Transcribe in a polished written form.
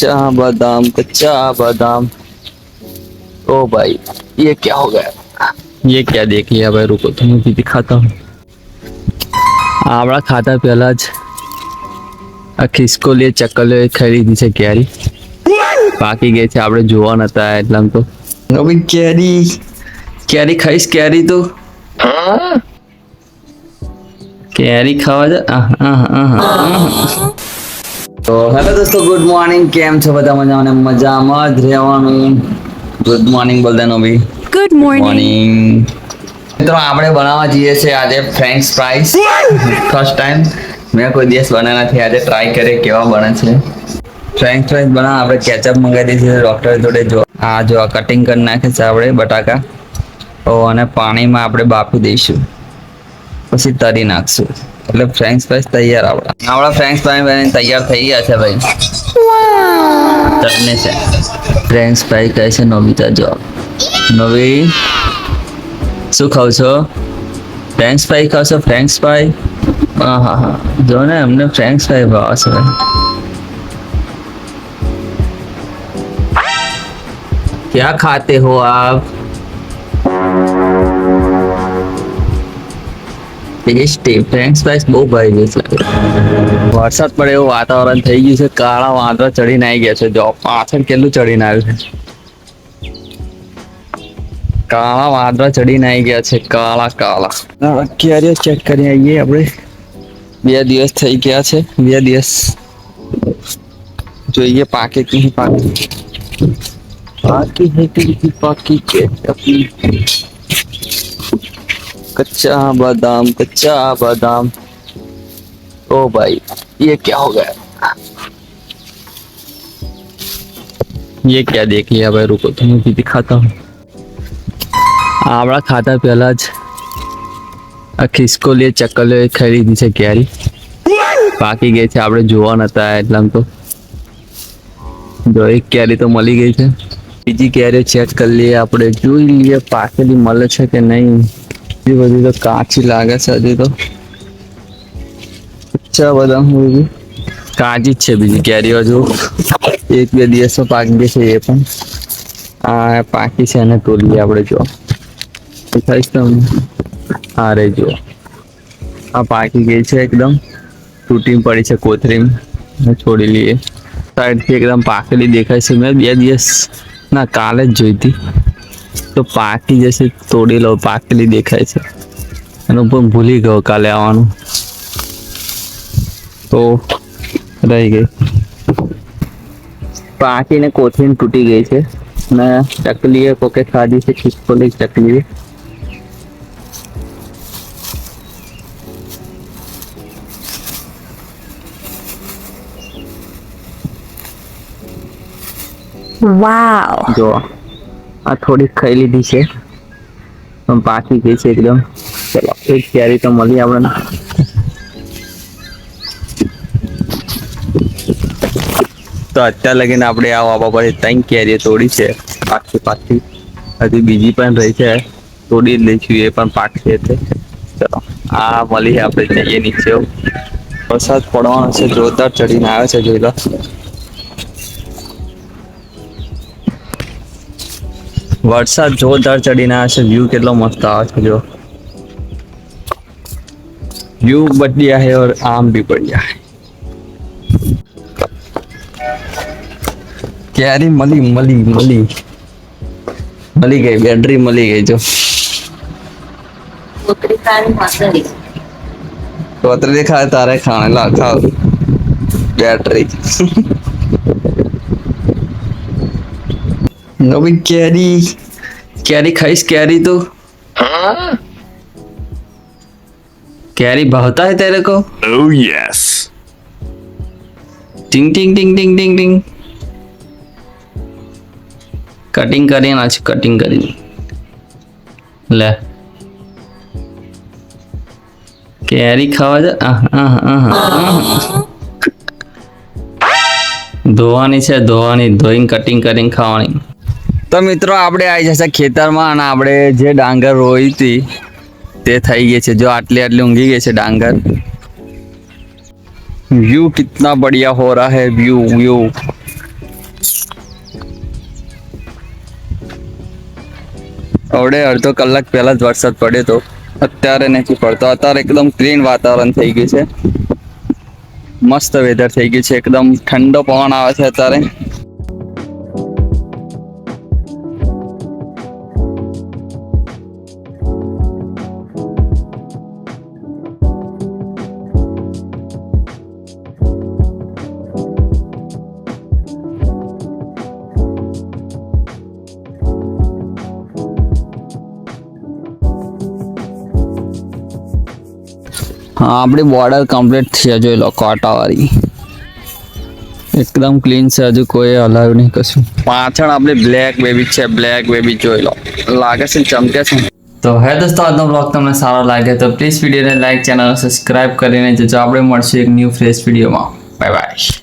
कच्चा बादाम। ओ भाई, ये क्या हो गया? ये क्या देख लिया भाई? रुको, तुम्हें भी दिखाता हूँ। आवड़ा खाता पहला आ खिसकोલી ચકલીઓ ખરીદી છે કેરી, પાકી ગઈ છે, આપણે જોવા નતા આયા એટલામાં તો. હવે કેરી કેરી ખાઈશ? કેરી તો કેરી ખાવા છે. તો હેલો દોસ્તો, ગુડ મોર્નિંગ. કેમ છો બધા? મજામાં ને મજામાં જ રહેવાનું. ગુડ મોર્નિંગ બોલતા ભાઈ. Good morning. મિત્રો, આપણે બનાવવા જઈએ છીએ આજે ફ્રેન્ચ ફ્રાઈસ. ફર્સ્ટ ટાઈમ મેં કોઈ દિવસ બનાવ્યા નથી, આજે ટ્રાય કરીએ કેવા બને છે. ફ્રેન્ચ ફ્રાઈસ બનાવવા આપણે કેચઅપ મંગાવી દીધી છે ડૉક્ટર જોડે. જો આ જો કટિંગ કરી નાખે છે આપણે બટાકા, અને પાણીમાં આપણે બાફી દઈશું, પછી તરી નાખશું એટલે ફ્રેન્ચ ફ્રાઈસ તૈયાર. આપણા ફ્રેન્ચ ફ્રાઈસ બનીને તૈયાર થઈ ગયા છે ભાઈ. ચટણી છે. ફ્રેન્ચ ફ્રાઈ કહે છે નોબિતા. જો નવી શું ખાવ છો? ફ્રેન્ચ ફ્રાઈ ખાવ છો? French fry? હા હા હા, જો ને અમને ફ્રેન્ચ ફ્રાઈ ભાવે છે ભાઈ. क्या खाते हो आप? ટેસ્ટી ફ્રેન્ચ ફ્રાઈસ બહુ ભાઈ ગઈ છે. વરસાદ પડે એવું વાતાવરણ થઈ ગયું છે. કાળા વાદળા ચડીને આવી ગયા છે. જો પાછળ કેટલું ચડીને આવ્યું છે. કાળા વાદળા ચડીને આવી ગયા છે. કાળા કાળા. કેરીઓ ચેક કરી આવીએ આપણે. 2 દિવસ થઈ ગયા છે. 2 દિવસ જોઈએ પાકે કે નહીં પાકે. बाकी है कि बाकी के अपनी कच्चा बादाम ओ भाई, ये क्या हो गया? ये क्या देख लिया भाई? रुको, तुम्हें भी दिखाता हूँ. आवड़ा खाता पहला જ આ ખિસકોલી ચકલીઓ ખરીદી છે કેરી, પાકી ગઈ છે, આપણે જોવા નતા આયા એટલામાં તો. જો એક કેરી તો મળી ગઈ છે. બીજી કેરીઓ ચેક કરી લઈએ આપણે, જોઈ લઈએ પાકેલી મળે છે કે નહીં. હજી બધી તો કાચી લાગે છે. હજી તો કચ્ચા બદામ કાચી જ છે. બીજી કેરીઓ હજુ 1-2 દિવસમાં પાકી ગઈ છે. એ પણ આ પાકી છે, એને તોડીએ આપણે. જો દેખાઈશ તમને. આ રે જો, આ પાકી ગઈ છે, એકદમ તૂટી પડી છે કોથરીમ. છોડી લઈએ. સાઈડથી એકદમ પાકેલી દેખાય છે. મેં 2 દિવસ ના કાલે જ જોઈ હતી. તો પાકી જશે, તોડી લો. પાકેલી દેખાય છે. એનું પણ ભૂલી ગયો કાલે આવવાનું, તો રહી ગઈ. પાકીને કોથળી તૂટી ગઈ છે. ને ચકલીએ કોકે ખાધી છે, ખિસકોલી ચકલી. વાવ. જો આ થોડીક ખાઈ લીધી છે, પણ પાકી ગઈ છે એકદમ. ચલો, એક કેરી તો મળી આપણને. તો અત્યારે લગીને આપણે આ વાપા પર 3 કેરીઓ તોડી છે. પાકી હજી બીજી પણ રહી છે, તોડી જ લઈશું. એ પણ પાકશે એટલે. ચલો, આ મળી. આપણે જઈએ નીચે. વરસાદ પડવાનો છે, જોરદાર ચડીને આવે છે. જોઈ લો. વરસાદ જોરદાર ચડીને આવે છે. વ્યૂ કેટલો મસ્ત આવે છે. જો વ્યૂ बढ़िया है और आम भी बढ़िया है. કેરી મળી ગઈ. બેટરી મળી ગઈ. જો કોતરી ખાય તારે ખાણે લા ખાવ બેટરી. નવી કેરી ખાઈશ? કેરી તો કેરી ભાવता है तेरे को? Oh yes. टिंग टिंग टिंग टिंग टिंग टिंग. કટિંગ કરીને છે. કટિંગ કરીને લે. કેરી ખાવા છે. ધોવાની છે, ધોઈને કટિંગ કરીને ખાવાની. તો મિત્રો, આપણે આવી જશે ખેતરમાં, અને આપણે જે ડાંગર રોઈ હતી તે થઈ ગઈ છે. જો આટલી ઊંઘી ગઈ છે ડાંગર. व्यू कितना बढ़िया हो रहा है. व्यू અડધો કલાક પહેલા જ વરસાદ પડ્યો તો, અત્યારે નથી પડતો. અત્યારે એકદમ ક્લીન વાતાવરણ થઈ ગયું છે, મસ્ત વેધર થઈ ગયું છે, એકદમ ઠંડો પવન આવે છે અત્યારે. હા, આપણી બોર્ડર કમ્પ્લીટ છે, જોઈ લો કોટાવાળી એકદમ ક્લીન છે, હજુ કોઈ હલાવ્યું નહીં કશું. પાછળ આપણી બ્લેક બેબી છે, બ્લેક બેબી જોઈ લો, લાગે છે ચમકે છે. તો હે દોસ્તો, આજનો બ્લોગ તમને સારો લાગે તો પ્લીઝ વિડીયોને લાઈક, ચેનલ સબસ્ક્રાઇબ કરીને જજો. આપણે મળશું એક ન્યૂ ફ્રેશ વિડીયોમાં. Bye bye.